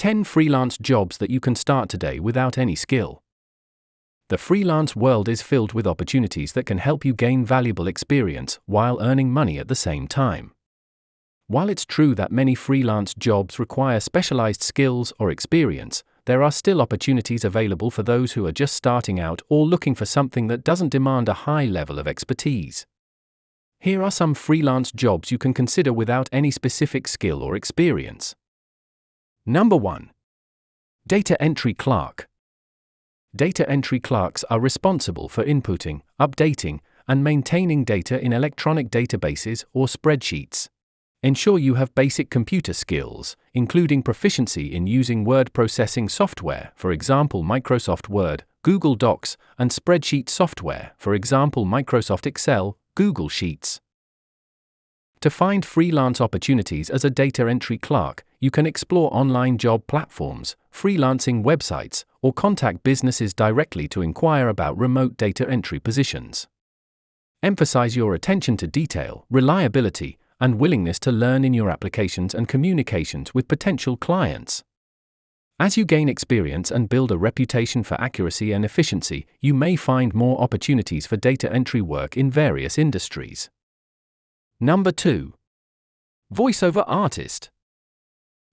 10 freelance jobs that you can start today without any skill. The freelance world is filled with opportunities that can help you gain valuable experience while earning money at the same time. While it's true that many freelance jobs require specialized skills or experience, there are still opportunities available for those who are just starting out or looking for something that doesn't demand a high level of expertise. Here are some freelance jobs you can consider without any specific skill or experience. Number 1. Data entry clerk. Data entry clerks are responsible for inputting, updating, and maintaining data in electronic databases or spreadsheets. Ensure you have basic computer skills, including proficiency in using word processing software, for example Microsoft Word, Google Docs, and spreadsheet software, for example Microsoft Excel, Google Sheets. To find freelance opportunities as a data entry clerk, you can explore online job platforms, freelancing websites, or contact businesses directly to inquire about remote data entry positions. Emphasize your attention to detail, reliability, and willingness to learn in your applications and communications with potential clients. As you gain experience and build a reputation for accuracy and efficiency, you may find more opportunities for data entry work in various industries. Number 2. Voiceover artist.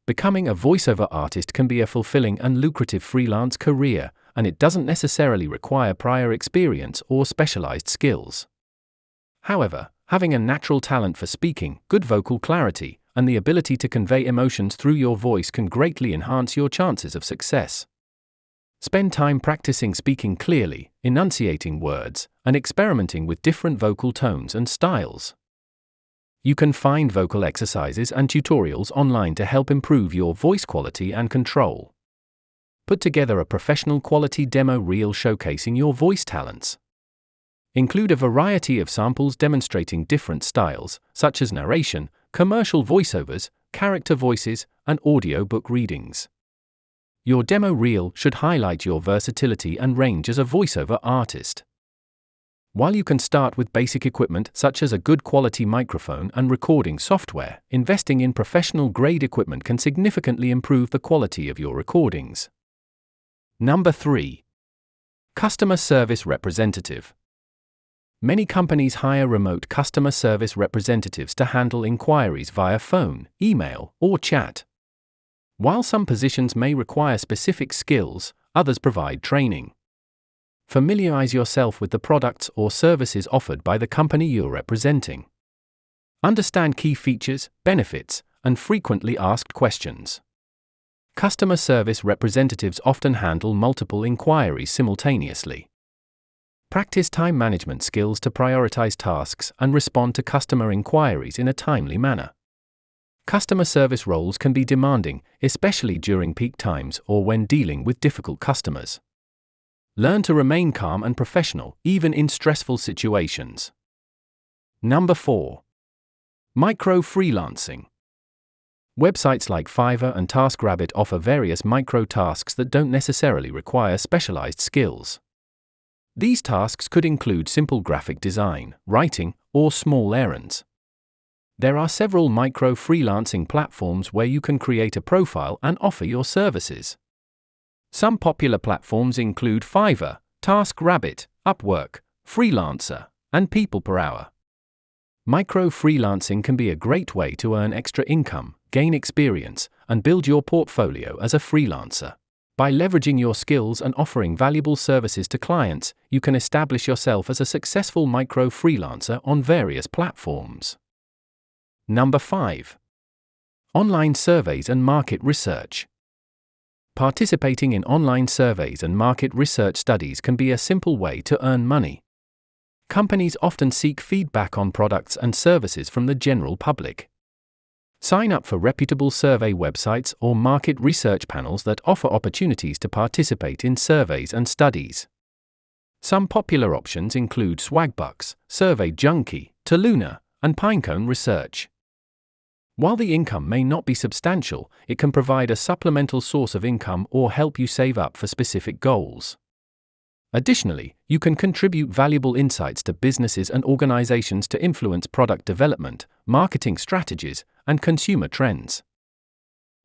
Becoming a voiceover artist can be a fulfilling and lucrative freelance career, and it doesn't necessarily require prior experience or specialized skills. However, having a natural talent for speaking, good vocal clarity, and the ability to convey emotions through your voice can greatly enhance your chances of success. Spend time practicing speaking clearly, enunciating words, and experimenting with different vocal tones and styles. You can find vocal exercises and tutorials online to help improve your voice quality and control. Put together a professional quality demo reel showcasing your voice talents. Include a variety of samples demonstrating different styles, such as narration, commercial voiceovers, character voices, and audiobook readings. Your demo reel should highlight your versatility and range as a voiceover artist. While you can start with basic equipment such as a good quality microphone and recording software, investing in professional-grade equipment can significantly improve the quality of your recordings. Number 3. Customer service representative. Many companies hire remote customer service representatives to handle inquiries via phone, email, or chat. While some positions may require specific skills, others provide training. Familiarize yourself with the products or services offered by the company you're representing. Understand key features, benefits, and frequently asked questions. Customer service representatives often handle multiple inquiries simultaneously. Practice time management skills to prioritize tasks and respond to customer inquiries in a timely manner. Customer service roles can be demanding, especially during peak times or when dealing with difficult customers. Learn to remain calm and professional, even in stressful situations. Number 4. Micro-freelancing. Websites like Fiverr and TaskRabbit offer various micro-tasks that don't necessarily require specialized skills. These tasks could include simple graphic design, writing, or small errands. There are several micro-freelancing platforms where you can create a profile and offer your services. Some popular platforms include Fiverr, TaskRabbit, Upwork, Freelancer, and People Per Hour. Micro-freelancing can be a great way to earn extra income, gain experience, and build your portfolio as a freelancer. By leveraging your skills and offering valuable services to clients, you can establish yourself as a successful micro-freelancer on various platforms. Number 5. Online surveys and market research. Participating in online surveys and market research studies can be a simple way to earn money. Companies often seek feedback on products and services from the general public. Sign up for reputable survey websites or market research panels that offer opportunities to participate in surveys and studies. Some popular options include Swagbucks, Survey Junkie, Toluna, and Pinecone Research. While the income may not be substantial, it can provide a supplemental source of income or help you save up for specific goals. Additionally, you can contribute valuable insights to businesses and organizations to influence product development, marketing strategies, and consumer trends.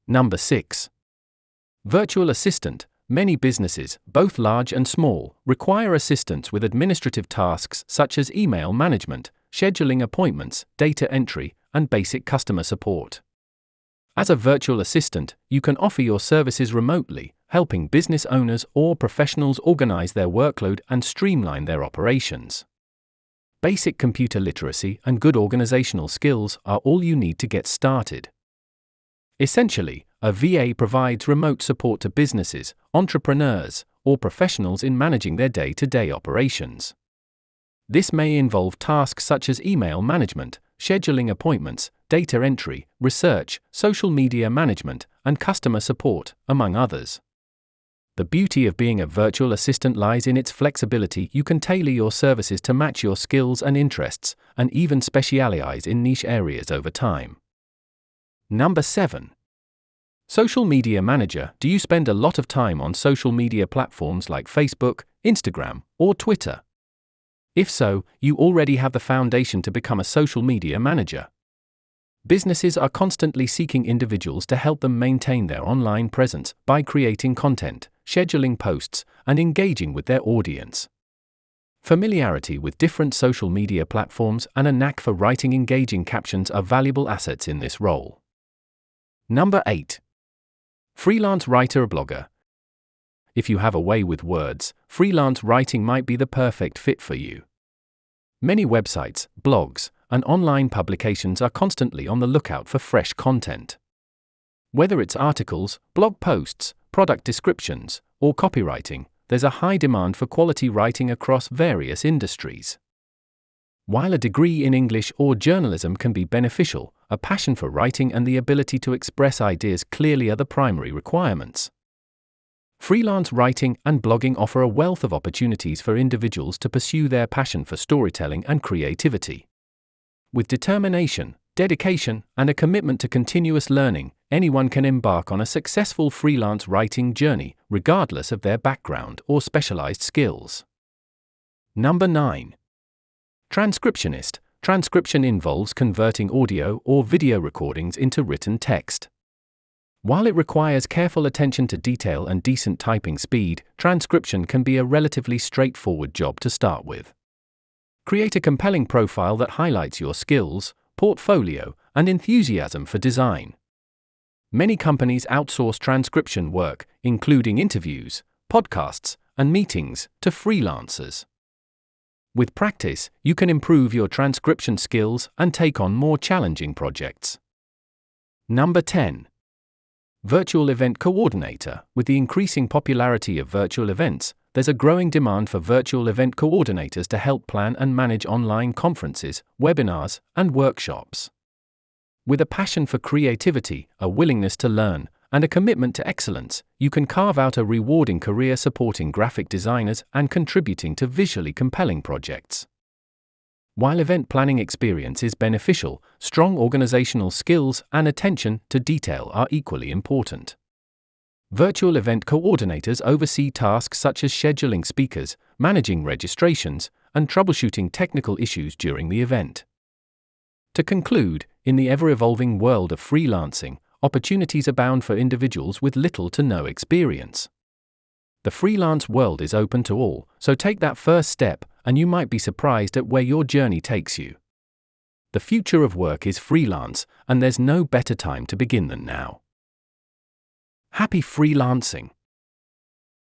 Number 6. Virtual assistant. Many businesses, both large and small, require assistance with administrative tasks such as email management, scheduling appointments, data entry, and basic customer support. As a virtual assistant, you can offer your services remotely, helping business owners or professionals organize their workload and streamline their operations. Basic computer literacy and good organizational skills are all you need to get started. Essentially, a VA provides remote support to businesses, entrepreneurs, or professionals in managing their day-to-day operations. This may involve tasks such as email management, scheduling appointments, data entry, research, social media management, and customer support, among others. The beauty of being a virtual assistant lies in its flexibility. You can tailor your services to match your skills and interests, and even specialize in niche areas over time. Number 7. Social media manager. Do you spend a lot of time on social media platforms like Facebook, Instagram, or Twitter? If so, you already have the foundation to become a social media manager. Businesses are constantly seeking individuals to help them maintain their online presence by creating content, scheduling posts, and engaging with their audience. Familiarity with different social media platforms and a knack for writing engaging captions are valuable assets in this role. Number 8. Freelance writer or blogger. If you have a way with words, freelance writing might be the perfect fit for you. Many websites, blogs, and online publications are constantly on the lookout for fresh content. Whether it's articles, blog posts, product descriptions, or copywriting, there's a high demand for quality writing across various industries. While a degree in English or journalism can be beneficial, a passion for writing and the ability to express ideas clearly are the primary requirements. Freelance writing and blogging offer a wealth of opportunities for individuals to pursue their passion for storytelling and creativity. With determination, dedication, and a commitment to continuous learning, anyone can embark on a successful freelance writing journey, regardless of their background or specialized skills. Number 9. Transcriptionist. Transcription involves converting audio or video recordings into written text. While it requires careful attention to detail and decent typing speed, transcription can be a relatively straightforward job to start with. Create a compelling profile that highlights your skills, portfolio, and enthusiasm for design. Many companies outsource transcription work, including interviews, podcasts, and meetings, to freelancers. With practice, you can improve your transcription skills and take on more challenging projects. Number 10. Virtual event coordinator. With the increasing popularity of virtual events, there's a growing demand for virtual event coordinators to help plan and manage online conferences, webinars, and workshops. With a passion for creativity, a willingness to learn, and a commitment to excellence, you can carve out a rewarding career supporting graphic designers and contributing to visually compelling projects. While event planning experience is beneficial, strong organizational skills and attention to detail are equally important. Virtual event coordinators oversee tasks such as scheduling speakers, managing registrations, and troubleshooting technical issues during the event. To conclude, in the ever-evolving world of freelancing, opportunities abound for individuals with little to no experience. The freelance world is open to all, so take that first step, and you might be surprised at where your journey takes you. The future of work is freelance, and there's no better time to begin than now. Happy freelancing!